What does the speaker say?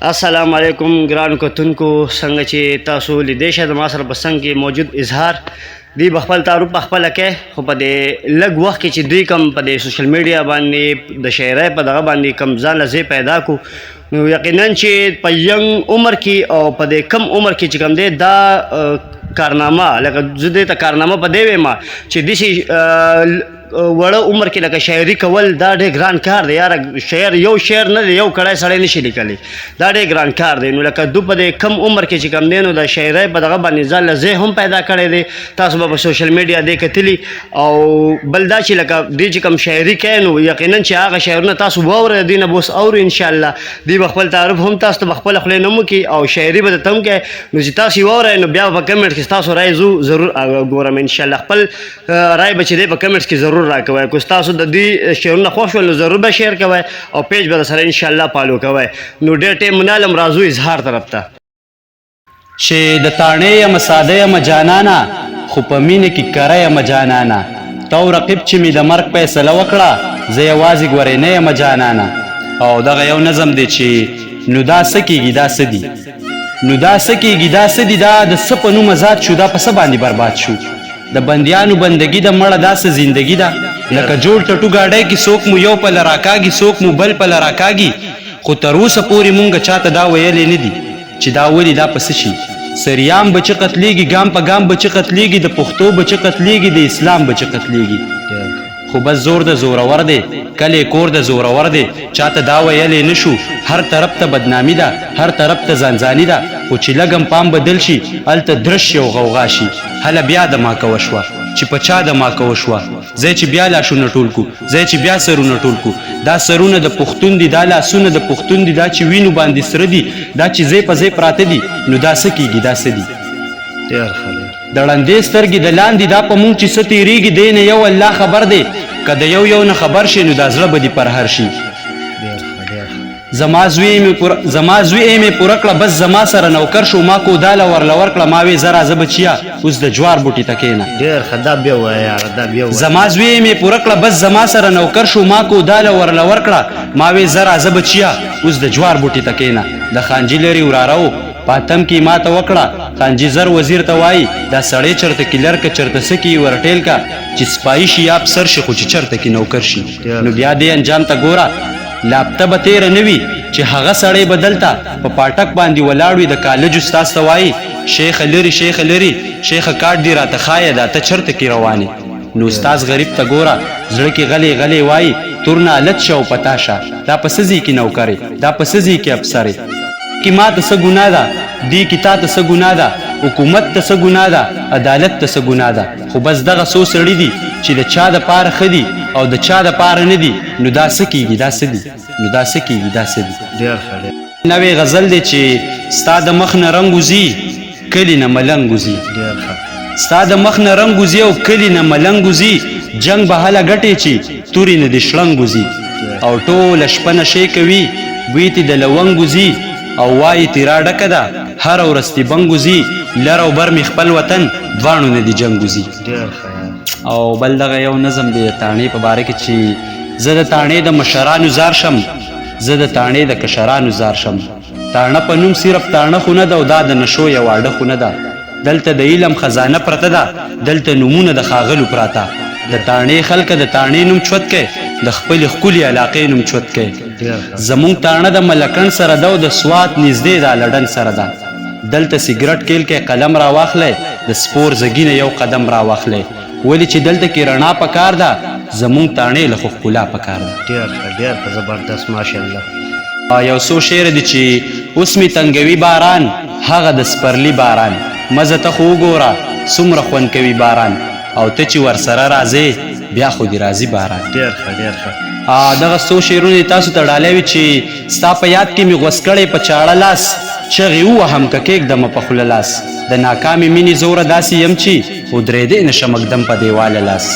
السلام علیکم ګرانو کتونکو څنګه چې تاسو لیدی شئ زما سره په څنګ کې موجود اظهار دوی به خپل تعارف پخپله کوي خو په دې لږ وخت کې چې دوی کوم په دې سوشل میډیا باندې د شاعرۍ په دغه باندې کوم ځان له ځای پیدا کړو نو یقینا چې په ینګ عمر کې او په دې کم عمر کې چې کوم دی دا کارنامه لکه زه دې ته کارنامه په دې وایم چې داسې وړه عمر کې لکه شاعري کول دا ډېر ګران کار دی یاره شاعر یو شعر نه دی یو کړی سړی نشي لیکلی دا ډېر ګران کار دی نو لکه دو په دې کم عمر کې چې کوم دی نو د شاعرۍ په دغه باندې ځان له ځای هم پیدا کړی دی تاسو به په سوشل میډیا دې کتلي او بل دا چې لکه دوی چې کوم شاعري کوي نو یقینا چې هغه شعرونه تاسو واورئ دوی نه به اوس اورو انشاءالله دوی به خپل تعارف هم تاسو ته په خپله خولې نه هم کوي او شاعري به درته هم کوي نو چې تاسو یې واورئ نو بیا به په کمنټ کې ستاسو رایې زه ضرور ګورم انشاءالله خپل رایې به چې دی په کمنټس کې ضرور راکوئ که ستاسو د دوی شعرونه خوښ شول نو ضرور به شیر کوئ او پیج به سره انشاءالله فالو کوئ نو ډېر ټیم منالم راځو اظهار طرف ته چې د تاڼې یم ساده یم جانانه خو په مینه کې کره یم جانانه تو رقیب چې مې د مرګ فیصله وکړه زه یوازې ګورې نه یم جانانه او دغه یو نظم دی چې نو دا څه کېږي دا څه دي نو دا څه کېږي دا څه دي دا د څه په نوم ازاد شو دا په څه باندې برباد شو د بندیانو بندگی د مړه داسې زندگی ده لکه جوړ ټټو ګاډی کې څوک مو یو پله راکاږي څوک مو بل پله راکاږي خو تر اوسه پورې مونږ چاته دا ویلی نه دي چې دا ولې دا په څه شي سریام به چې قتلیږي ګام په ګام به چې قتلیږي د پښتو به چې قتلیږي د اسلام به چې قتلیږي خو بس زور د زورور دی کلی کور د زورور دی چاته دا ویلی نشو هر طرف ته بدنامي ده هر طرف ته ځانځاني ده خو چې لږم پام بدل شي هلته درش شي او غوغا شي هله بیا د ماکه وشوه چې په چا د ماکه وشوه ځای چې بیا لاشونه ټول کو ځای چې بیا سرونه ټول کو دا سرونه د پښتون دي دا لاسونه د پښتون دي دا چې وینو باندې سره دي دا چې ځای په ځای پراته دي نو دا څه کېږي دا څه دي د ړندې سترګې د لاندې دا په مونږ چې څه تېرېږي دی نه یو الله خبر دی که د یو نه خبر شي نو دا زړه به دې پرهر شي زما زوی مې پوره کړه بس زما سره نوکر شو ما کوداله ورله ورکړه ما وې زه راځه بچیه اوس د جوار بوټي ته کښېنه زما زوی مې پوره کړه بس زما سره نوکر شو ما کوداله ورله ورکړه ما وې زه راځه بچیه اوس د جوار بوټي ته کښېنه د خانجي لرې وراره و پاتم کې ما ته وکړه خانجي زر وزیر ته وایي دا سړی چرته کلر که چرته څه کې ورټیل کا چې سپایي شي یا افسر شي خو چې چرته کې نوکر شي نو بیا دې انجام ته ګوره لابته به تیره نه وي چې هغه سړی به دلته په پاټک باندې ولاړ وي د کالج استاذ ته وایي شیخه لري شیخه لري شیخه کاټ دې راته ښایه دا ته چرته کې روانې نو استاذ غریب ته ګوره زړه کې غلی غلی وایي تور نه الت شه او پتا شه دا په څه ځای کې نوکرې دا په څه ځای کې افسرې کې ما ته څه ګناه ده دې کې تا ته څه ګناه ده حکومت ته څه ګناه ده عدالت ته څه ګناه ده خو بس دغه څو سړي دي چې د چا دپاره ښه دي او د چا دپاره نه دي نو دا څه کېږي دا څه دي نو دا څه کېږي دا څه دي نوې غزل دی چې ستا د مخ نه رنګ وځي کلي نه ملنګ وځي ستا د مخ نه رنګ وځي او کلي نه ملنګ وځي جنګ به هله ګټې چې تورې نه دې شړنګ وځي او ټوله شپه نشې کوي بوی تې د لونګ وځي او وایي تیرا ډکه ده هر ورځ تې بنګ وځي لر او بر مې خپل وطن دواړو نه دې جنګ وځي او بل دغه یو نظم دی د تاڼې په باره کې چې زه د تاڼې د مشرانو زار شم زه د تاڼې د کشرانو زار شم تاڼه په نوم صرف تاڼه خو نه ده او دا د نشو یو اډه خو نه ده دلته د علم خزانه پرته ده دلته نومونه د ښاغلو پراته د تاڼې خلکه د تاڼې نوم چوت کوي د خپلې ښکلې علاقې نوم چوت کوي زمونږ تاڼه د ملکڼ سره ده او د سوات نږدې ده لډن سره ده دلته سګرټ کیل کې قلم را واخلی د سپور زګي نه یو قدم را واخلی ولې چې دلته کې رڼا پکار ده زمونږ تاڼې له خو ښکلا پکار ده ډېر زبردست ماشاءالله یو څو شعر دي چې اوس مې تنګوي باران هغه د سپرلي باران مزه ته خو وګوره څومره خوند کوي باران او ته چې ورسره راځې بیا خو دې راځي باران ډېر ښه دغه څو شعرونه تاسو ته ډالۍ وي چې ستا په یاد کې مې غوڅ کړی په چاړه لاس چغې ووهم که کېږدمه په خوله لاس د ناکامې مینې زوره داسې یم چې ودرېدی نشم اږدم په دیواله لاس